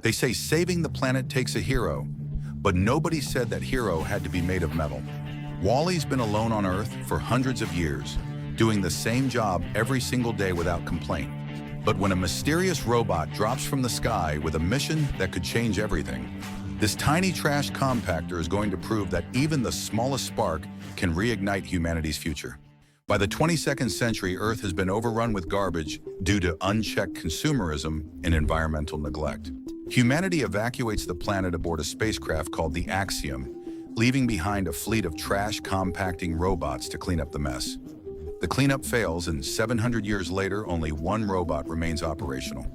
They say saving the planet takes a hero, but nobody said that hero had to be made of metal. Wall-E's been alone on Earth for hundreds of years, doing the same job every single day without complaint. But when a mysterious robot drops from the sky with a mission that could change everything, this tiny trash compactor is going to prove that even the smallest spark can reignite humanity's future. By the 22nd century, Earth has been overrun with garbage due to unchecked consumerism and environmental neglect. Humanity evacuates the planet aboard a spacecraft called the Axiom, leaving behind a fleet of trash compacting robots to clean up the mess. The cleanup fails, and 700 years later, only one robot remains operational.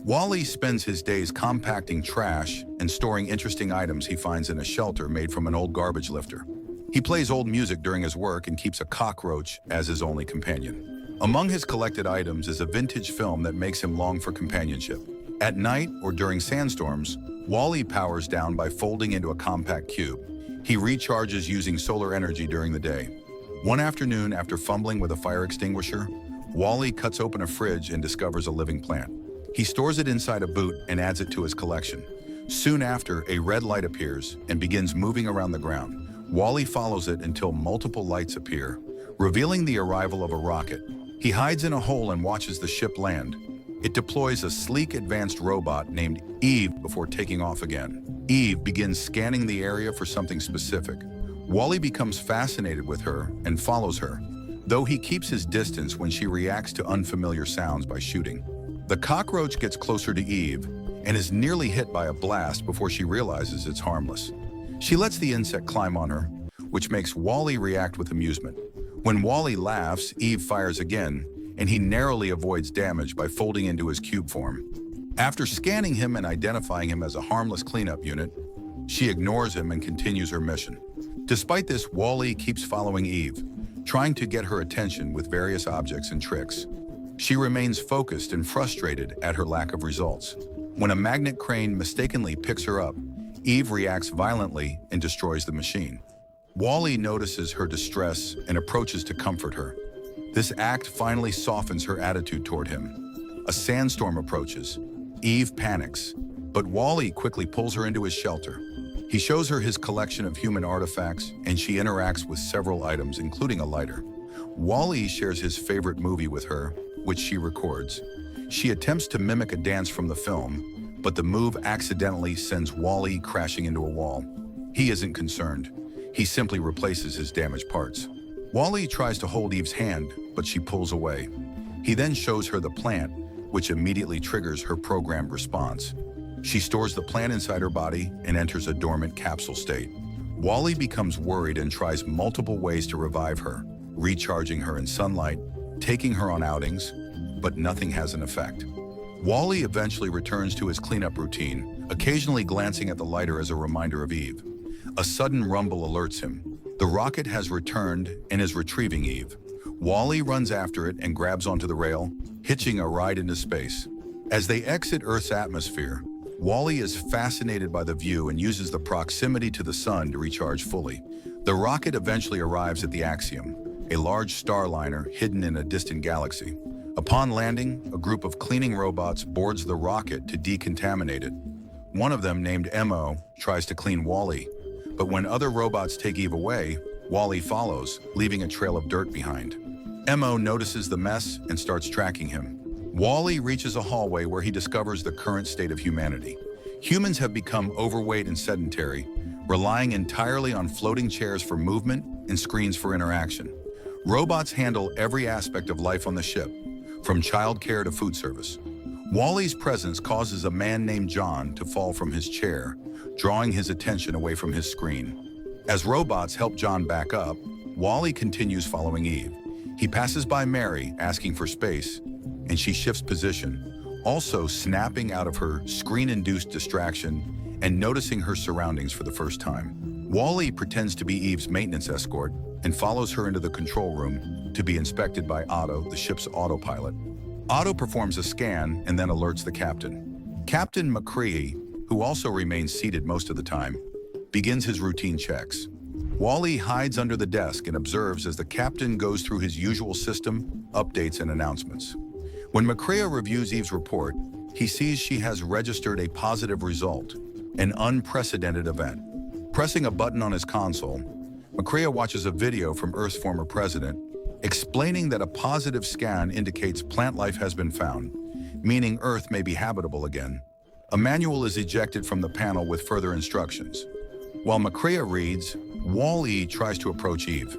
Wall-E spends his days compacting trash and storing interesting items he finds in a shelter made from an old garbage lifter. He plays old music during his work and keeps a cockroach as his only companion. Among his collected items is a vintage film that makes him long for companionship. At night or during sandstorms, Wall-E powers down by folding into a compact cube. He recharges using solar energy during the day. One afternoon, after fumbling with a fire extinguisher, Wall-E cuts open a fridge and discovers a living plant. He stores it inside a boot and adds it to his collection. Soon after, a red light appears and begins moving around the ground. Wall-E follows it until multiple lights appear, revealing the arrival of a rocket. He hides in a hole and watches the ship land. It deploys a sleek, advanced robot named Eve before taking off again. Eve begins scanning the area for something specific. Wall-E becomes fascinated with her and follows her, though he keeps his distance when she reacts to unfamiliar sounds by shooting. The cockroach gets closer to Eve and is nearly hit by a blast before she realizes it's harmless. She lets the insect climb on her, which makes Wall-E react with amusement. When Wall-E laughs, Eve fires again, and he narrowly avoids damage by folding into his cube form. After scanning him and identifying him as a harmless cleanup unit, she ignores him and continues her mission. Despite this, Wall-E keeps following Eve, trying to get her attention with various objects and tricks. She remains focused and frustrated at her lack of results. When a magnet crane mistakenly picks her up, Eve reacts violently and destroys the machine. Wall-E notices her distress and approaches to comfort her. This act finally softens her attitude toward him. A sandstorm approaches. Eve panics, but Wall-E quickly pulls her into his shelter. He shows her his collection of human artifacts, and she interacts with several items, including a lighter. Wall-E shares his favorite movie with her, which she records. She attempts to mimic a dance from the film, but the move accidentally sends Wall-E crashing into a wall. He isn't concerned. He simply replaces his damaged parts. Wall-E tries to hold Eve's hand, but she pulls away. He then shows her the plant, which immediately triggers her programmed response. She stores the plant inside her body and enters a dormant capsule state. Wall-E becomes worried and tries multiple ways to revive her, recharging her in sunlight, taking her on outings, but nothing has an effect. Wall-E eventually returns to his cleanup routine, occasionally glancing at the lighter as a reminder of Eve. A sudden rumble alerts him. The rocket has returned and is retrieving Eve. Wall-E runs after it and grabs onto the rail, hitching a ride into space. As they exit Earth's atmosphere, Wall-E is fascinated by the view and uses the proximity to the sun to recharge fully. The rocket eventually arrives at the Axiom, a large starliner hidden in a distant galaxy. Upon landing, a group of cleaning robots boards the rocket to decontaminate it. One of them, named Mo, tries to clean Wall-E, but when other robots take Eve away, Wall-E follows, leaving a trail of dirt behind. Mo notices the mess and starts tracking him. Wall-E reaches a hallway where he discovers the current state of humanity. Humans have become overweight and sedentary, relying entirely on floating chairs for movement and screens for interaction. Robots handle every aspect of life on the ship, from childcare to food service. Wall-E's presence causes a man named John to fall from his chair, drawing his attention away from his screen. As robots help John back up, Wall-E continues following Eve. He passes by Mary, asking for space, and she shifts position, also snapping out of her screen-induced distraction and noticing her surroundings for the first time. Wall-E pretends to be Eve's maintenance escort and follows her into the control room to be inspected by Otto, the ship's autopilot. Otto performs a scan and then alerts the captain. Captain McCree, who also remains seated most of the time, begins his routine checks. Wall-E hides under the desk and observes as the captain goes through his usual system, updates, and announcements. When McCrea reviews Eve's report, he sees she has registered a positive result, an unprecedented event. Pressing a button on his console, Macrea watches a video from Earth's former president explaining that a positive scan indicates plant life has been found, meaning Earth may be habitable again. A manual is ejected from the panel with further instructions. While Macrea reads, Wall-E tries to approach Eve.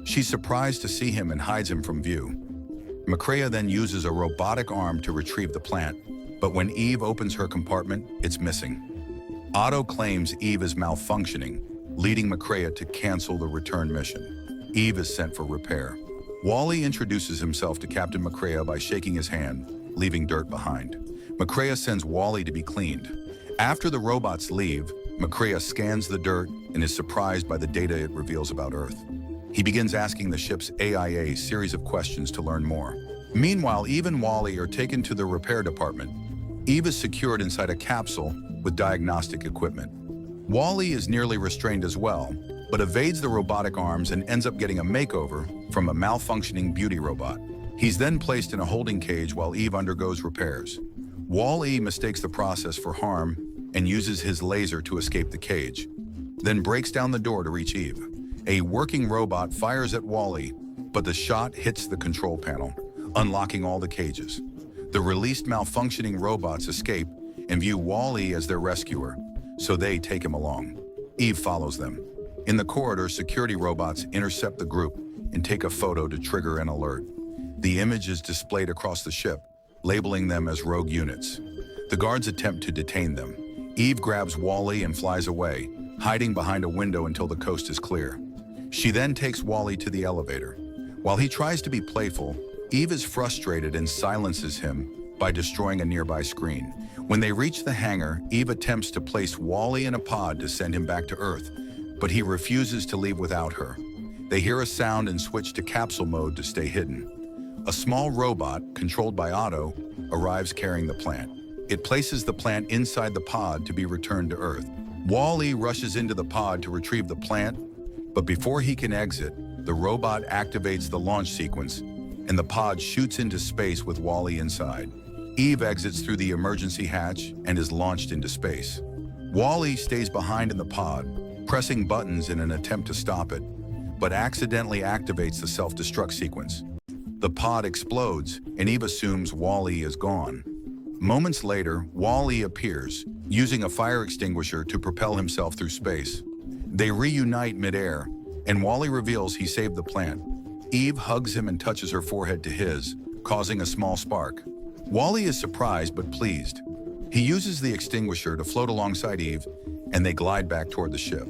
She's surprised to see him and hides him from view. Macrea then uses a robotic arm to retrieve the plant, but when Eve opens her compartment, it's missing. Otto claims Eve is malfunctioning, leading Macrea to cancel the return mission. Eve is sent for repair. Wall-E introduces himself to Captain Macrea by shaking his hand, leaving dirt behind. Macrea sends Wall-E to be cleaned. After the robots leave, Macrea scans the dirt and is surprised by the data it reveals about Earth. He begins asking the ship's AIA a series of questions to learn more. Meanwhile, Eve and Wall-E are taken to the repair department. Eve is secured inside a capsule with diagnostic equipment. Wall-E is nearly restrained as well, but evades the robotic arms and ends up getting a makeover from a malfunctioning beauty robot. He's then placed in a holding cage while Eve undergoes repairs. Wall-E mistakes the process for harm and uses his laser to escape the cage, then breaks down the door to reach Eve. A working robot fires at Wall-E, but the shot hits the control panel, unlocking all the cages. The released malfunctioning robots escape and view Wall-E as their rescuer, so they take him along. Eve follows them. In the corridor, security robots intercept the group and take a photo to trigger an alert. The image is displayed across the ship, labeling them as rogue units. The guards attempt to detain them. Eve grabs Wall-E and flies away, hiding behind a window until the coast is clear. She then takes Wall-E to the elevator. While he tries to be playful, Eve is frustrated and silences him by destroying a nearby screen. When they reach the hangar, Eve attempts to place Wall-E in a pod to send him back to Earth, but he refuses to leave without her. They hear a sound and switch to capsule mode to stay hidden. A small robot, controlled by Otto, arrives carrying the plant. It places the plant inside the pod to be returned to Earth. Wall-E rushes into the pod to retrieve the plant, but before he can exit, the robot activates the launch sequence, and the pod shoots into space with Wall-E inside. Eve exits through the emergency hatch and is launched into space. Wall-E stays behind in the pod, pressing buttons in an attempt to stop it, but accidentally activates the self-destruct sequence. The pod explodes, and Eve assumes Wall-E is gone. Moments later, Wall-E appears, using a fire extinguisher to propel himself through space. They reunite mid-air, and Wall-E reveals he saved the plant. Eve hugs him and touches her forehead to his, causing a small spark. Wall-E is surprised but pleased. He uses the extinguisher to float alongside Eve, and they glide back toward the ship.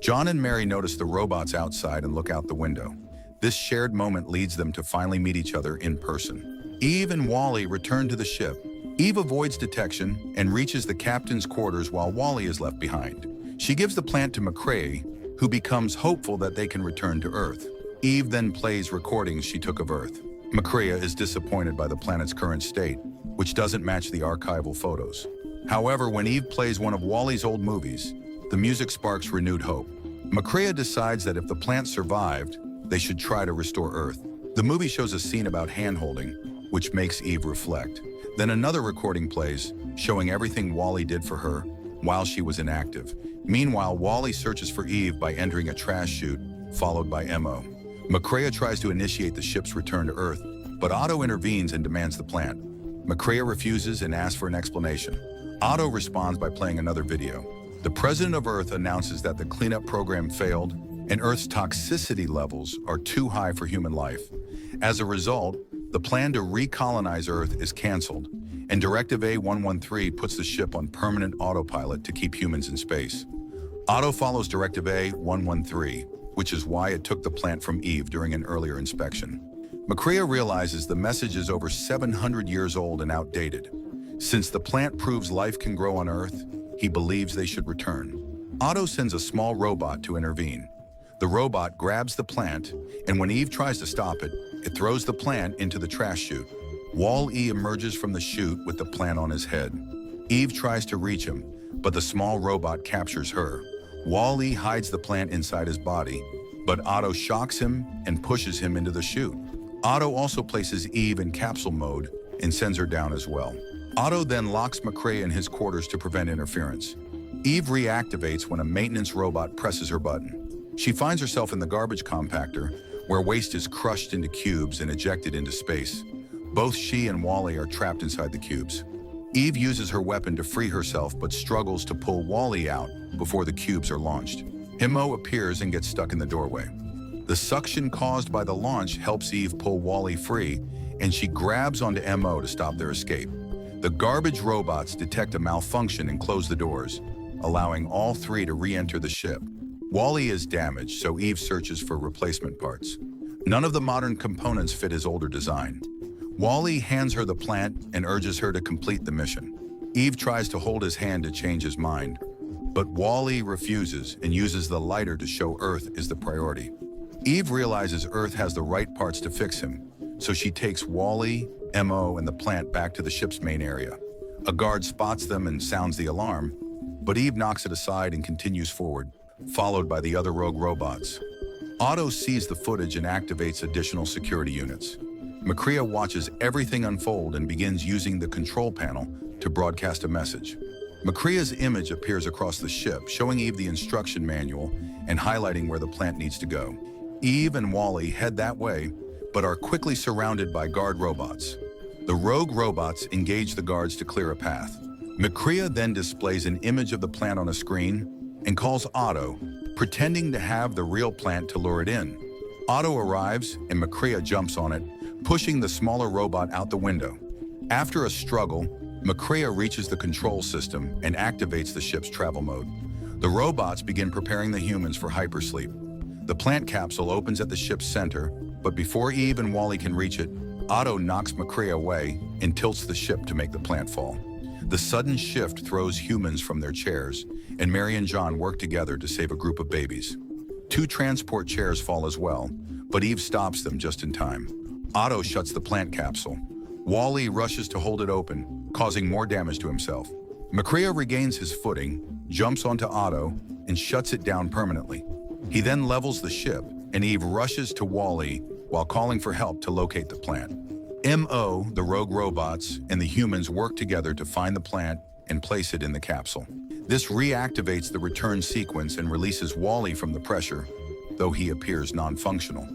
John and Mary notice the robots outside and look out the window. This shared moment leads them to finally meet each other in person. Eve and Wall-E return to the ship. Eve avoids detection and reaches the captain's quarters while Wall-E is left behind. She gives the plant to Macrea, who becomes hopeful that they can return to Earth. Eve then plays recordings she took of Earth. Macrea is disappointed by the planet's current state, which doesn't match the archival photos. However, when Eve plays one of Wall-E's old movies, the music sparks renewed hope. Macrea decides that if the plant survived, they should try to restore Earth. The movie shows a scene about hand-holding, which makes Eve reflect. Then another recording plays, showing everything Wall-E did for her while she was inactive. Meanwhile, Wall-E searches for Eve by entering a trash chute, followed by Mo. Macrea tries to initiate the ship's return to Earth, but Otto intervenes and demands the plant. Macrea refuses and asks for an explanation. Otto responds by playing another video. The president of Earth announces that the cleanup program failed and Earth's toxicity levels are too high for human life. As a result, the plan to recolonize Earth is canceled, and Directive A113 puts the ship on permanent autopilot to keep humans in space. Otto follows Directive A113, which is why it took the plant from Eve during an earlier inspection. Macrea realizes the message is over 700 years old and outdated. Since the plant proves life can grow on Earth, he believes they should return. Otto sends a small robot to intervene. The robot grabs the plant, and when Eve tries to stop it, it throws the plant into the trash chute. Wall-E emerges from the chute with the plant on his head. Eve tries to reach him, but the small robot captures her. Wall-E hides the plant inside his body, but Otto shocks him and pushes him into the chute. Otto also places Eve in capsule mode and sends her down as well. Otto then locks Makrea in his quarters to prevent interference. Eve reactivates when a maintenance robot presses her button. She finds herself in the garbage compactor, where waste is crushed into cubes and ejected into space. Both she and Wally are trapped inside the cubes. Eve uses her weapon to free herself but struggles to pull Wally out before the cubes are launched. Mo appears and gets stuck in the doorway. The suction caused by the launch helps Eve pull Wally free, and she grabs onto Mo to stop their escape. The garbage robots detect a malfunction and close the doors, allowing all three to re-enter the ship. Wally is damaged, so Eve searches for replacement parts. None of the modern components fit his older design. Wally hands her the plant and urges her to complete the mission. Eve tries to hold his hand to change his mind, but Wally refuses and uses the lighter to show Earth is the priority. Eve realizes Earth has the right parts to fix him, so she takes Wally, Mo, and the plant back to the ship's main area. A guard spots them and sounds the alarm, but Eve knocks it aside and continues forward, followed by the other rogue robots. Otto sees the footage and activates additional security units. Makrea watches everything unfold and begins using the control panel to broadcast a message. Makrea's image appears across the ship, showing Eve the instruction manual and highlighting where the plant needs to go. Eve and Wally head that way, but are quickly surrounded by guard robots. The rogue robots engage the guards to clear a path. Makrea then displays an image of the plant on a screen and calls Otto, pretending to have the real plant to lure it in. Otto arrives and Makrea jumps on it, pushing the smaller robot out the window. After a struggle, Makrea reaches the control system and activates the ship's travel mode. The robots begin preparing the humans for hypersleep. The plant capsule opens at the ship's center, but before Eve and Wally can reach it, Otto knocks Makrea away and tilts the ship to make the plant fall. The sudden shift throws humans from their chairs, and Mary and John work together to save a group of babies. 2 transport chairs fall as well, but Eve stops them just in time. Otto shuts the plant capsule. Wally rushes to hold it open, causing more damage to himself. Makrea regains his footing, jumps onto Otto, and shuts it down permanently. He then levels the ship, and Eve rushes to Wally while calling for help to locate the plant. Mo, the rogue robots, and the humans work together to find the plant and place it in the capsule. This reactivates the return sequence and releases Wally from the pressure, though he appears non-functional.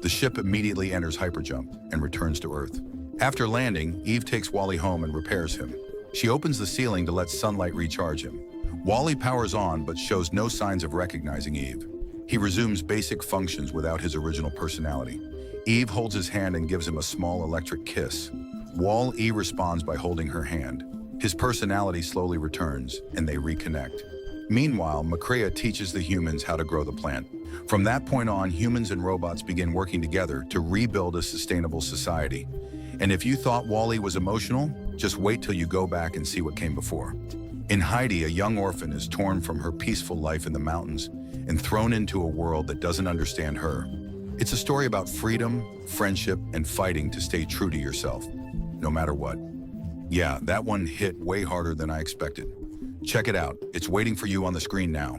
The ship immediately enters hyperjump and returns to Earth. After landing, Eve takes Wally home and repairs him. She opens the ceiling to let sunlight recharge him. Wally powers on but shows no signs of recognizing Eve. He resumes basic functions without his original personality. Eve holds his hand and gives him a small electric kiss. Wall-E responds by holding her hand. His personality slowly returns, and they reconnect. Meanwhile, Makrea teaches the humans how to grow the plant. From that point on, humans and robots begin working together to rebuild a sustainable society. And if you thought Wally was emotional, just wait till you go back and see what came before. In Heidi, a young orphan is torn from her peaceful life in the mountains and thrown into a world that doesn't understand her. It's a story about freedom, friendship, and fighting to stay true to yourself, no matter what. Yeah, that one hit way harder than I expected. Check it out. It's waiting for you on the screen now.